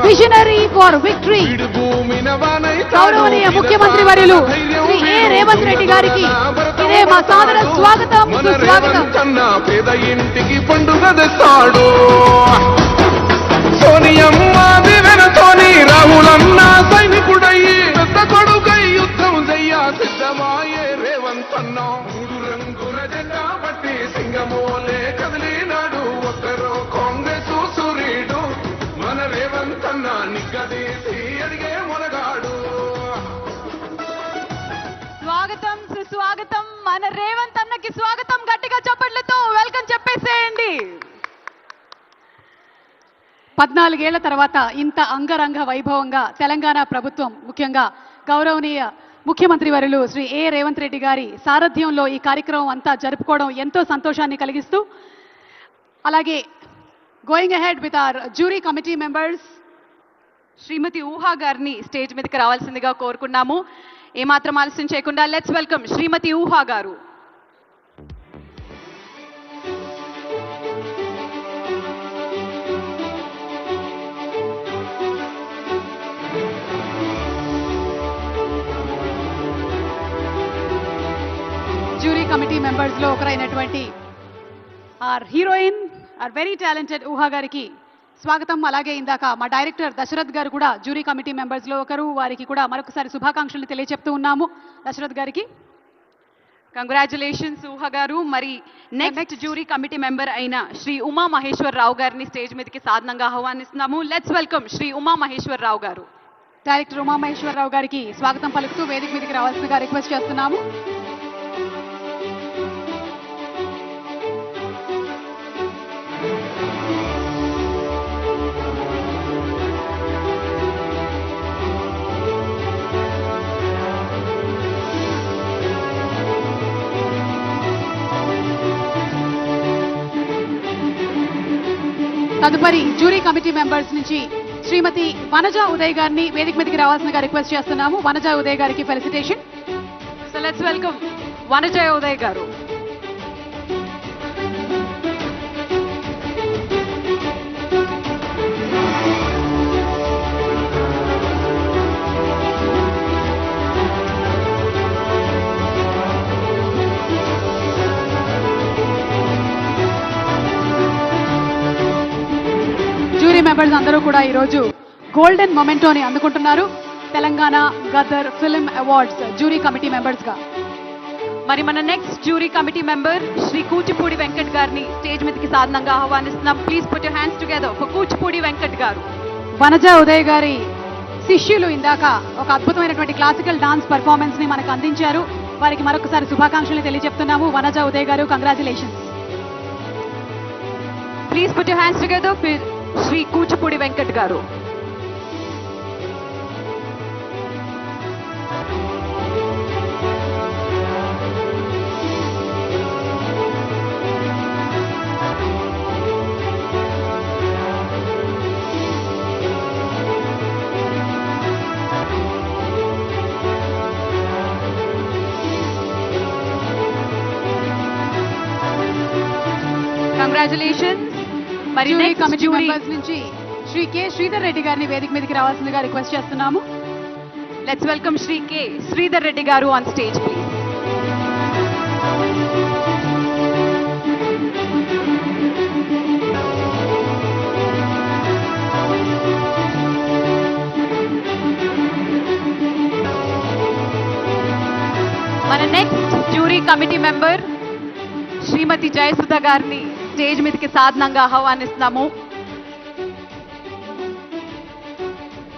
Visionary for victory గౌరవనీయ ముఖ్యమంత్రి వర్యులు శ్రీ ఏ రేవంత్ రెడ్డి గారికి ఇదే మా సాదర స్వాగతం సుస్వాగతం. పేద ఇంటికి పండుగ తెస్తాడు సోనియమ్మ దివెనతోని రాహులన్న సైనికుడయ్యి పెద్ద కొడుకై యుద్ధం చెయ్య సిద్ధమాయే రేవంత్ అన్న మూడు రంగుల జెండా బట్టి సింగమోలే కదిలినాడు ఒక్కరో కాంగ్రెస్ సూర్యుడు మన రేవంత్ అన్న నిగ్గదీసి అడిగే మొనగాడు. స్వాగతం సుస్వాగతం, మన రేవంత్ అన్నకి స్వాగతం. గట్టిగా చప్పట్లతో వెల్కమ్ చెప్పేసేయండి. 14 ఏళ్ల తర్వాత ఇంత అంగరంగ వైభవంగా తెలంగాణ ప్రభుత్వం, ముఖ్యంగా గౌరవనీయ ముఖ్యమంత్రి వర్యులు శ్రీ ఏ రేవంత్ రెడ్డి గారి సారథ్యంలో ఈ కార్యక్రమం అంతా జరుపుకోవడం ఎంతో సంతోషాన్ని కలిగిస్తూ, అలాగే going ahead with our jury committee members Shrimati Uha గారిని స్టేజ్ మీదకి రావాల్సిందిగా కోరుకున్నాము. ఏమాత్రం ఆలస్యం చేయకుండా లెట్స్ వెల్కమ్ శ్రీమతి ఊహా గారు. జ్యూరీ కమిటీ మెంబర్స్ లో ఒకరైనటువంటి our heroine, our very talented Uha గారికి స్వాగతం. అలాగే ఇందాక మా డైరెక్టర్ దశరథ్ గారు కూడా జ్యూరీ కమిటీ మెంబర్స్ లో ఒకరు, వారికి కూడా మరొకసారి శుభాకాంక్షలు తెలియజెప్తూ ఉన్నాము. దశరథ్ గారికి కంగ్రాచులేషన్స్ ఊహా గారు. మరి నెక్స్ట్ జ్యూరీ కమిటీ మెంబర్ అయిన శ్రీ ఉమా మహేశ్వర్ రావు గారిని స్టేజ్ మీదకి సాధనంగా ఆహ్వానిస్తున్నాము. లెట్స్ వెల్కమ్ శ్రీ ఉమా మహేశ్వర్ రావు గారు. డైరెక్టర్ ఉమా మహేశ్వర్ రావు గారికి స్వాగతం పలుకుతూ వేదిక మీదకి రావాల్సిందిగా రిక్వెస్ట్ చేస్తున్నాము. తదుపరి జ్యూరీ కమిటీ మెంబర్స్ నుంచి శ్రీమతి వనజ ఉదయ్ గారిని వేదిక మీదకి రావాల్సిందిగా రిక్వెస్ట్ చేస్తున్నాము. వనజ ఉదయ్ గారికి felicitation. So let's welcome Vanaja Uday garu. Members అందరూ కూడా ఈరోజు గోల్డెన్ మొమెంటోని అందుకుంటున్నారు Telangana Gaddar film awards jury committee members గా. మరి మన next jury committee member Shri Kuchipudi Venkat గారిని స్టేజ్ మీదకి సాధనంగా ఆహ్వానిస్తున్నాం. Please put your hands together for Kuchipudi Venkat garu. Vanaja Uday గారి శిష్యులు ఇందాక ఒక అద్భుతమైనటువంటి క్లాసికల్ డాన్స్ పర్ఫార్మెన్స్ ని మనకు అందించారు. వారికి మరొకసారి శుభాకాంక్షలు తెలియజెప్తున్నాము. వనజ ఉదయ్ గారు, congratulations. Please put your hands together for Shri Kuchipudi Venkat గారు. కంగ్రాచులేషన్స్. మరి కమిటీ మెంబర్స్ నుంచి శ్రీ కె శ్రీధర్ రెడ్డి గారిని వేదిక మీదకి రావాల్సిందిగా రిక్వెస్ట్ చేస్తున్నాము. Let's welcome Shri K Sridhar Reddy garu on stage please. మన next jury committee member Srimati Jayasudha గారిని స్టేజ్ మీదకి సాధనంగా ఆహ్వానిస్తున్నాము.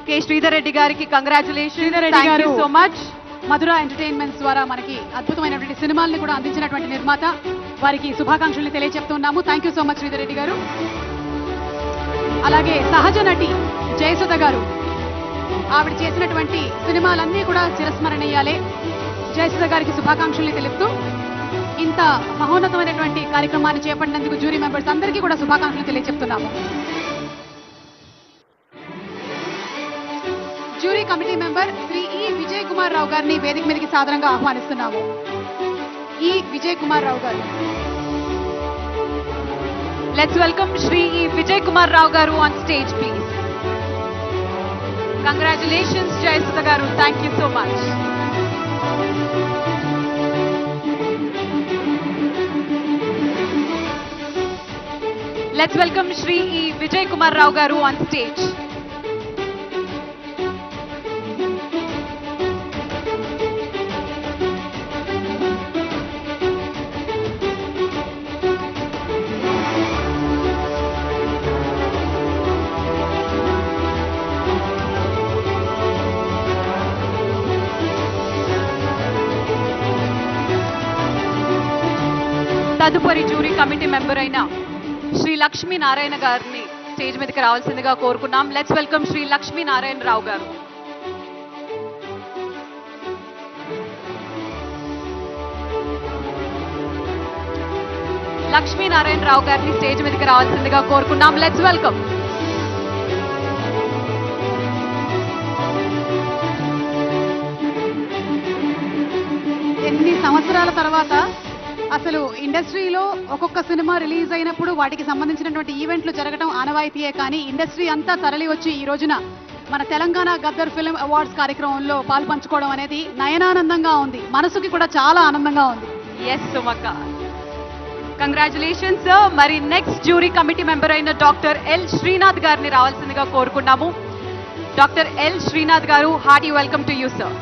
కె శ్రీధర్ రెడ్డి గారికి congratulation. Thank you so much. Madhura entertainments ద్వారా మనకి అద్భుతమైనటువంటి సినిమాల్ని కూడా అందించినటువంటి నిర్మాత, వారికి శుభాకాంక్షలు తెలియజెప్తున్నాము. Thank you so much Sridhar Reddy garu. అలాగే సహజ నటి జయసుధ గారు, ఆవిడ చేసినటువంటి సినిమాలన్నీ కూడా చిరస్మరణీయాలే. జయసుధ గారికి శుభాకాంక్షల్ని తెలుపుతూ ఇంత మహోన్నతమైనటువంటి కార్యక్రమాన్ని చేపట్టినందుకు జ్యూరీ మెంబర్స్ అందరికీ కూడా శుభాకాంక్షలు తెలియజెప్తున్నాము. Jury committee member Shri E Vijay Kumar రావు గారిని వేదిక మీదకి సాదరంగా ఆహ్వానిస్తున్నాము. ఈ విజయ్ కుమార్ రావు గారు. Let's welcome Shri Vijay Kumar Rao Garu on stage, please. Congratulations Jayasudha garu, thank you so much. Let's welcome Shri E Vijay Kumar Rao garu on stage. తదుపరి జ్యూరీ కమిటీ మెంబర్ అయిన శ్రీ లక్ష్మీనారాయణ గారిని స్టేజ్ మీదకి రావాల్సిందిగా కోరుకున్నాం. Let's welcome Shri Lakshminarayana Rao garu. లక్ష్మీనారాయణ రావు గారిని స్టేజ్ మీదకి రావాల్సిందిగా కోరుకున్నాం. Let's welcome. ఎన్ని సంవత్సరాల తర్వాత అసలు ఇండస్ట్రీలో ఒక్కొక్క సినిమా రిలీజ్ అయినప్పుడు వాటికి సంబంధించినటువంటి ఈవెంట్లు జరగడం ఆనవాయితీయే, కానీ ఇండస్ట్రీ అంతా తరలి వచ్చి ఈ రోజున మన తెలంగాణ గద్దర్ ఫిల్మ్ అవార్డ్స్ కార్యక్రమంలో పాల్పంచుకోవడం అనేది నయనానందంగా ఉంది, మనసుకి కూడా చాలా ఆనందంగా ఉంది. ఎస్ సుమక్క, కంగ్రాచులేషన్స్ సార్. మరి నెక్స్ట్ జ్యూరీ కమిటీ మెంబర్ అయిన డాక్టర్ ఎల్ శ్రీనాథ్ గారిని రావాల్సిందిగా కోరుకున్నాము. Doctor L Srinath garu, hearty welcome to you sir.